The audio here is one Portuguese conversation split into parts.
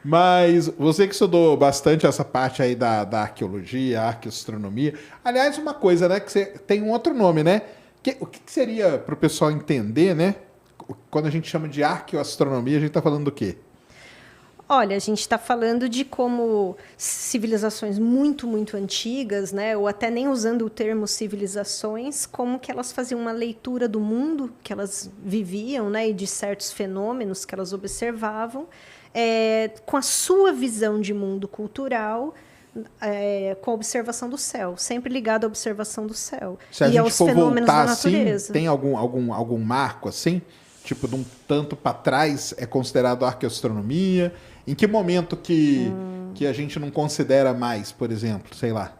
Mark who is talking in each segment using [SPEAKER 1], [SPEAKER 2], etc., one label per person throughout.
[SPEAKER 1] Mas você que estudou bastante essa parte aí da arqueologia, arqueoastronomia. Aliás, uma coisa, né? Que você tem um outro nome, né? O que seria para o pessoal entender, né? Quando a gente chama de arqueoastronomia, a gente está falando do quê?
[SPEAKER 2] Olha, a gente está falando de como civilizações muito, muito antigas, né, ou até nem usando o termo civilizações, como que elas faziam uma leitura do mundo que elas viviam, né, e de certos fenômenos que elas observavam, com a sua visão de mundo cultural, com a observação do céu, sempre ligado à observação do céu.
[SPEAKER 1] Se a
[SPEAKER 2] e
[SPEAKER 1] gente
[SPEAKER 2] aos
[SPEAKER 1] for
[SPEAKER 2] fenômenos
[SPEAKER 1] voltar
[SPEAKER 2] da
[SPEAKER 1] assim,
[SPEAKER 2] natureza.
[SPEAKER 1] tem algum marco assim? Tipo, de um tanto para trás é considerado arqueoastronomia? Em que momento que a gente não considera mais, por exemplo, sei lá?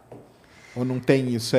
[SPEAKER 1] Ou não tem isso?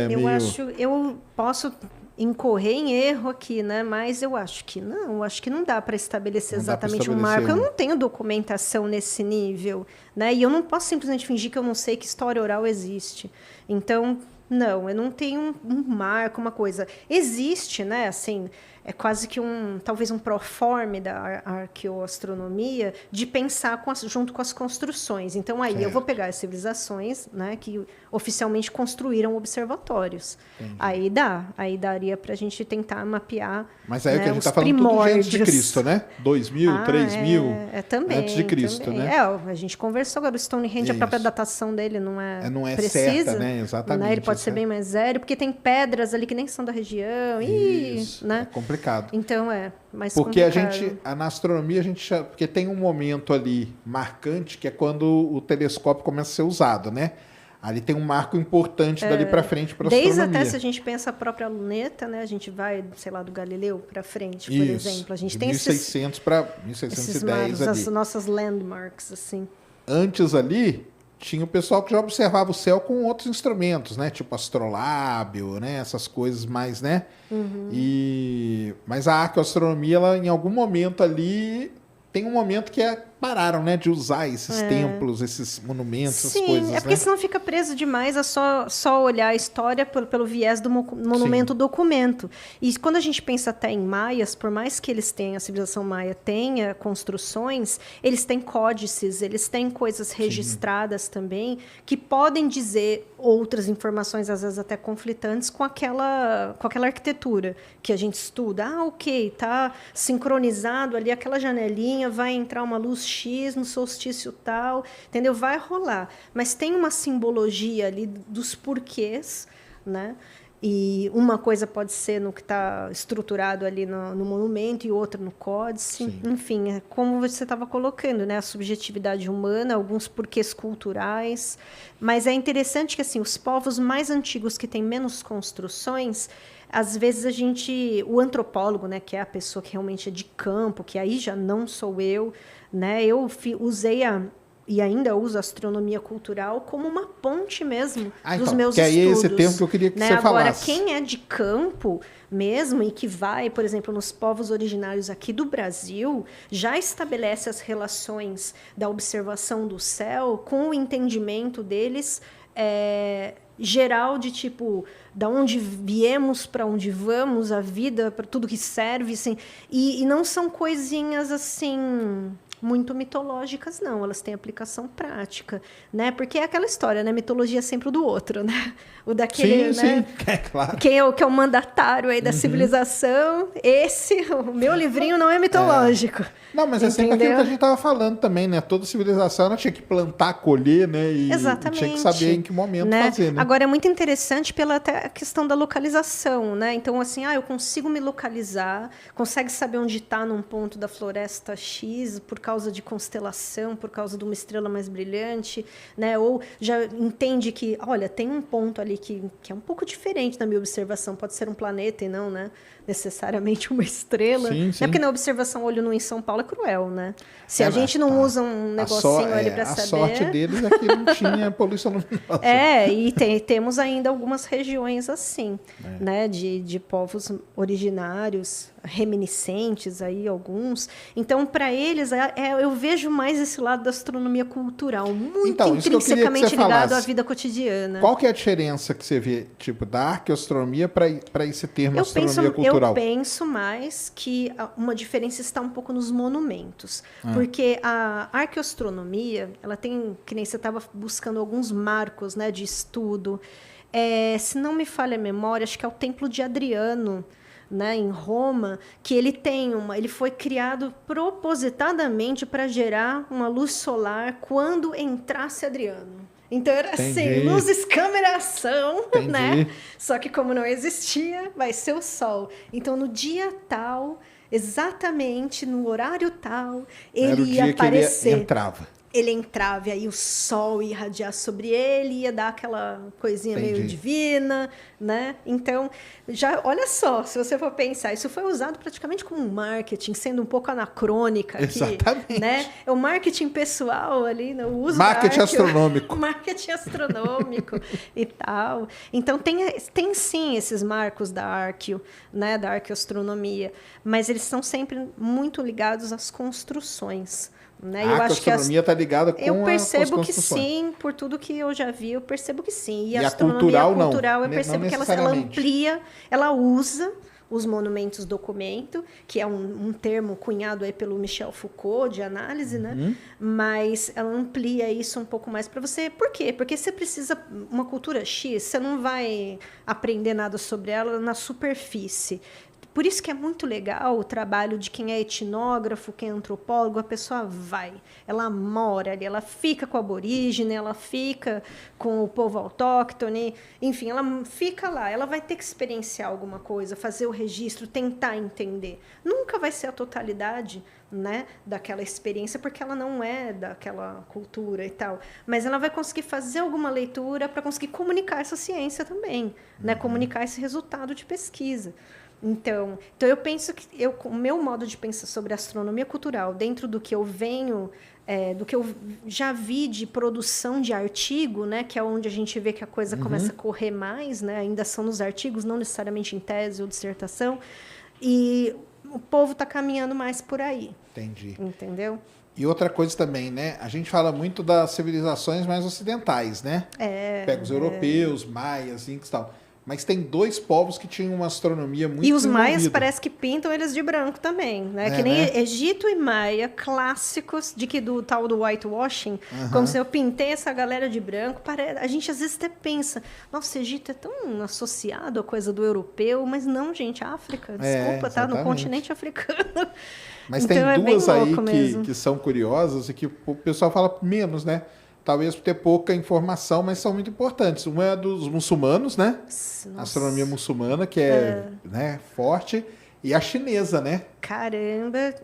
[SPEAKER 2] Eu posso incorrer em erro aqui, né? Mas eu acho que não dá para estabelecer exatamente um marco. Eu não tenho documentação nesse nível, né? E eu não posso simplesmente fingir que eu não sei que história oral existe. Então, não, eu não tenho um marco, uma coisa. Existe, né? Assim, é quase que talvez um proforme da arqueoastronomia de pensar junto com as construções. Então, aí eu vou pegar as civilizações, né, que oficialmente construíram observatórios. Entendi. Aí daria para a gente tentar mapear.
[SPEAKER 1] Mas aí, né, o que a gente está falando tudo de antes de Cristo, né? 2000, 3000
[SPEAKER 2] também,
[SPEAKER 1] antes de Cristo,
[SPEAKER 2] também.
[SPEAKER 1] né?
[SPEAKER 2] A gente conversou agora, o Stonehenge, a própria datação dele não é precisa.
[SPEAKER 1] Certa, né? Exatamente.
[SPEAKER 2] Né? Ele pode ser bem mais velho, porque tem pedras ali que nem são da região.
[SPEAKER 1] Isso,
[SPEAKER 2] né?
[SPEAKER 1] É complicado.
[SPEAKER 2] Então, mais
[SPEAKER 1] porque
[SPEAKER 2] complicado.
[SPEAKER 1] Na astronomia, porque tem um momento ali marcante, que é quando o telescópio começa a ser usado, né? Ali tem um marco importante dali para frente para a astronomia.
[SPEAKER 2] Desde até se a gente pensa a própria luneta, né? A gente vai, sei lá, do Galileu para frente, por exemplo. A gente
[SPEAKER 1] de
[SPEAKER 2] tem
[SPEAKER 1] 1600 para 1610 ali.
[SPEAKER 2] As nossas landmarks, assim.
[SPEAKER 1] Antes ali, tinha o pessoal que já observava o céu com outros instrumentos, né? Tipo astrolábio, né? Essas coisas mais, né? Mas a arqueoastronomia, ela, em algum momento ali, tem um momento que pararam, né, de usar esses templos, esses monumentos, essas coisas.
[SPEAKER 2] Porque senão fica preso demais a só olhar a história pelo viés do monumento documento. E quando a gente pensa até em maias, por mais que eles tenham, a civilização maia tenha construções, eles têm códices, eles têm coisas registradas também, que podem dizer outras informações, às vezes até conflitantes, com aquela arquitetura que a gente estuda. Ok, tá sincronizado ali, aquela janelinha, vai entrar uma luz X no solstício tal, entendeu? Vai rolar. Mas tem uma simbologia ali dos porquês, né? E uma coisa pode ser no que está estruturado ali no monumento e outra no códice. Sim. Enfim, é como você estava colocando, né? A subjetividade humana, alguns porquês culturais. Mas é interessante que assim, os povos mais antigos que têm menos construções, às vezes o antropólogo, né, que é a pessoa que realmente é de campo, que aí já não sou eu, né, eu usei e ainda uso a astronomia cultural como uma ponte mesmo dos meus estudos.
[SPEAKER 1] Que é esse termo que eu queria que você falasse.
[SPEAKER 2] Agora, quem é de campo mesmo e que vai, por exemplo, nos povos originários aqui do Brasil, já estabelece as relações da observação do céu com o entendimento deles geral de tipo, da onde viemos, para onde vamos, a vida, para tudo que serve, assim, e não são coisinhas assim muito mitológicas, não. Elas têm aplicação prática, né? Porque é aquela história, né? Mitologia é sempre o do outro, né? O daquele,
[SPEAKER 1] sim,
[SPEAKER 2] né?
[SPEAKER 1] Sim, claro.
[SPEAKER 2] Quem é o mandatário aí da civilização. O meu livrinho não é mitológico.
[SPEAKER 1] Não, mas é sempre aquilo que a gente estava falando também, né? Toda civilização ela tinha que plantar, colher, né? E tinha que saber em que momento fazer, né?
[SPEAKER 2] Agora, é muito interessante pela até a questão da localização, né? Então, assim, eu consigo me localizar, consegue saber onde está num ponto da floresta X por causa de constelação, por causa de uma estrela mais brilhante, né? Ou já entende que, olha, tem um ponto ali que é um pouco diferente da minha observação, pode ser um planeta e não, né, necessariamente uma estrela.
[SPEAKER 1] Sim, sim.
[SPEAKER 2] Porque na observação olho nu em São Paulo é cruel, né? Se a gente não usa um negocinho ali para saber...
[SPEAKER 1] A sorte deles é que não tinha poluição luminosa.
[SPEAKER 2] E temos ainda algumas regiões assim, né, de povos originários reminiscentes aí, alguns. Então, para eles, eu vejo mais esse lado da astronomia cultural, muito
[SPEAKER 1] então,
[SPEAKER 2] intrinsecamente ligado à vida cotidiana.
[SPEAKER 1] Qual que é a diferença que você vê, tipo, da arqueoastronomia para esse termo astronomia cultural?
[SPEAKER 2] Eu penso mais que uma diferença está um pouco nos monumentos. Porque a arqueoastronomia, ela tem, que nem você estava buscando alguns marcos, né, de estudo. Se não me falha a memória, acho que é o Templo de Adriano, né, em Roma, que ele foi criado propositadamente para gerar uma luz solar quando entrasse Adriano. Então era assim, luzes, câmera, ação, né? Só que como não existia, vai ser o Sol. Então no dia tal, exatamente no horário tal, ele ia aparecer. Ele entrava e aí o sol ia irradiar sobre ele, ia dar aquela coisinha meio divina, né? Então, olha só, se você for pensar, isso foi usado praticamente como um marketing, sendo um pouco anacrônica.
[SPEAKER 1] Exatamente.
[SPEAKER 2] Né? É o marketing pessoal ali, o uso
[SPEAKER 1] marketing astronômico.
[SPEAKER 2] Marketing astronômico e tal. Então, tem sim esses marcos da arqueo, né? Da arqueoastronomia, mas eles são sempre muito ligados às construções. Né?
[SPEAKER 1] A astronomia está ligada com
[SPEAKER 2] eu percebo que sim, por tudo que eu já vi, eu percebo que sim.
[SPEAKER 1] E a astronomia cultural,
[SPEAKER 2] eu percebo que ela amplia, ela usa os monumentos documento, que é um termo cunhado aí pelo Michel Foucault de análise, né? Mas ela amplia isso um pouco mais para você. Por quê? Porque você precisa uma cultura X, você não vai aprender nada sobre ela na superfície. Por isso que é muito legal o trabalho de quem é etnógrafo, quem é antropólogo, a pessoa vai, ela mora ali, ela fica com o aborígene, ela fica com o povo autóctone, enfim, ela fica lá, ela vai ter que experienciar alguma coisa, fazer o registro, tentar entender. Nunca vai ser a totalidade, né, daquela experiência, porque ela não é daquela cultura e tal, mas ela vai conseguir fazer alguma leitura para conseguir comunicar essa ciência também, né, comunicar esse resultado de pesquisa. Então eu penso que o meu modo de pensar sobre astronomia cultural, dentro do que eu venho, do que eu já vi de produção de artigo, né, que é onde a gente vê que a coisa começa a correr mais, né, ainda são nos artigos, não necessariamente em tese ou dissertação, e o povo está caminhando mais por aí.
[SPEAKER 1] Entendi.
[SPEAKER 2] Entendeu?
[SPEAKER 1] E outra coisa também, né? A gente fala muito das civilizações mais ocidentais, né? Pega os europeus, maias, incas e tal. Mas tem dois povos que tinham uma astronomia muito
[SPEAKER 2] E os
[SPEAKER 1] desenvolvida.
[SPEAKER 2] maias parece que pintam eles de branco também, né? Que nem Egito e Maia, clássicos do tal do whitewashing. Como se eu pintei essa galera de branco. A gente às vezes até pensa, nossa, Egito é tão associado à coisa do europeu, mas não, gente, África, desculpa, tá? No continente africano.
[SPEAKER 1] Mas então, tem duas aí que são curiosas e que o pessoal fala menos, né? Talvez por ter pouca informação, mas são muito importantes. Uma é dos muçulmanos, né? Nossa. A astronomia muçulmana, que né, forte. E a chinesa, né?
[SPEAKER 2] Caramba!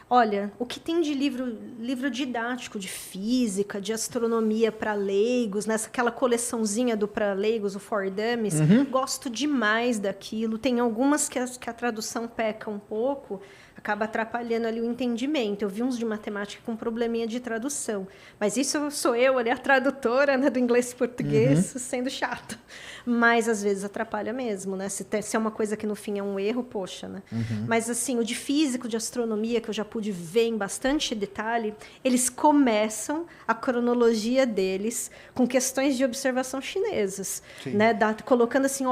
[SPEAKER 2] Olha, o que tem de livro didático de física, de astronomia para leigos, nessa aquela coleçãozinha do para leigos, o For Dummies, gosto demais daquilo. Tem algumas que a tradução peca um pouco, acaba atrapalhando ali o entendimento. Eu vi uns de matemática com probleminha de tradução. Mas isso sou eu ali, a tradutora, né, do inglês para português, sendo chata. Mas, às vezes, atrapalha mesmo, né? Se é uma coisa que, no fim, é um erro, poxa, né? Mas, assim, o de físico, de astronomia, que eu já pude ver em bastante detalhe, eles começam a cronologia deles com questões de observação chinesas, né? Colocando assim,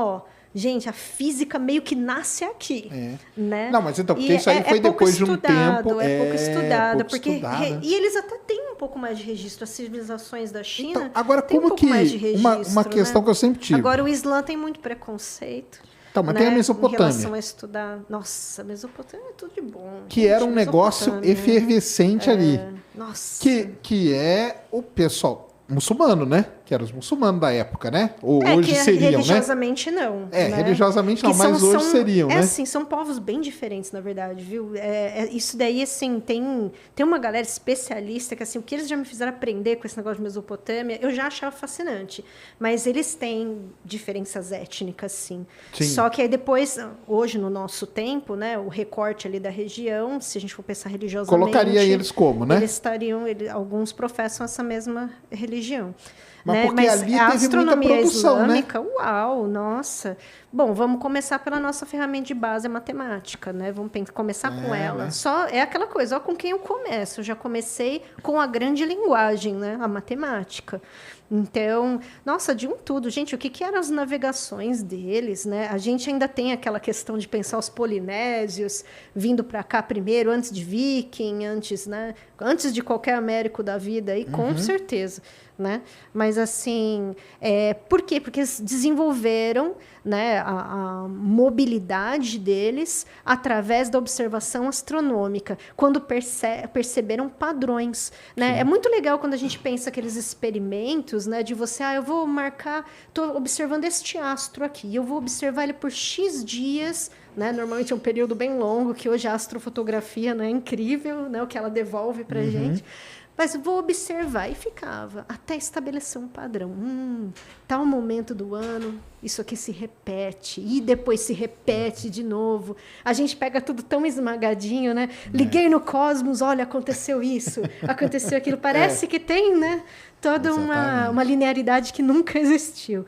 [SPEAKER 2] gente, a física meio que nasce aqui, né?
[SPEAKER 1] Não, mas então, porque isso aí foi depois de um tempo...
[SPEAKER 2] É pouco estudada, porque... E eles até têm um pouco mais de registro. As civilizações da China
[SPEAKER 1] então, agora,
[SPEAKER 2] têm um pouco mais de registro,
[SPEAKER 1] uma questão, né, que eu sempre tive.
[SPEAKER 2] Agora, o Islã tem muito preconceito.
[SPEAKER 1] Então, mas
[SPEAKER 2] né?
[SPEAKER 1] tem a Mesopotâmia.
[SPEAKER 2] Em relação a estudar... Nossa, a Mesopotâmia é tudo de bom.
[SPEAKER 1] Que era um negócio efervescente ali.
[SPEAKER 2] Nossa.
[SPEAKER 1] Que é o pessoal muçulmano, né? Que eram os muçulmanos da época, né? Ou hoje seriam,
[SPEAKER 2] religiosamente,
[SPEAKER 1] né?
[SPEAKER 2] não.
[SPEAKER 1] Religiosamente não, mas hoje seriam, né?
[SPEAKER 2] Assim, são povos bem diferentes, na verdade, viu? Isso daí, assim, tem uma galera especialista que, assim, o que eles já me fizeram aprender com esse negócio de Mesopotâmia, eu já achava fascinante. Mas eles têm diferenças étnicas, sim. Só que aí depois, hoje, no nosso tempo, né? O recorte ali da região, se a gente for pensar religiosamente...
[SPEAKER 1] Colocaria eles como, né?
[SPEAKER 2] Eles estariam... alguns professam essa mesma religião.
[SPEAKER 1] Mas
[SPEAKER 2] né?
[SPEAKER 1] porque
[SPEAKER 2] Mas
[SPEAKER 1] ali
[SPEAKER 2] a
[SPEAKER 1] teve muita
[SPEAKER 2] astronomia
[SPEAKER 1] produção, né?
[SPEAKER 2] islâmica, uau, nossa. Bom, vamos começar pela nossa ferramenta de base, a matemática, né? Vamos começar com ela.
[SPEAKER 1] Né?
[SPEAKER 2] Só é aquela coisa, ó, com quem eu começo. Eu já comecei com a grande linguagem, né? A matemática. Então, nossa, de um tudo. Gente, o que eram as navegações deles, né? A gente ainda tem aquela questão de pensar os polinésios vindo para cá primeiro, antes de Viking, antes, né? Antes de qualquer Américo da vida aí, com certeza, né? Mas assim, por quê? Porque eles desenvolveram, né, a mobilidade deles através da observação astronômica, quando perceberam padrões, né? É muito legal quando a gente pensa aqueles experimentos, né, de você, eu vou marcar, estou observando este astro aqui, eu vou observar ele por X dias, né? Normalmente é um período bem longo, que hoje a astrofotografia, né, é incrível, né, o que ela devolve para a gente. Mas vou observar. E ficava, até estabelecer um padrão. Tal momento do ano, isso aqui se repete. E depois se repete de novo. A gente pega tudo tão esmagadinho, né? Liguei no Cosmos, olha, aconteceu isso, aconteceu aquilo. Parece que tem, né? Toda uma linearidade que nunca existiu.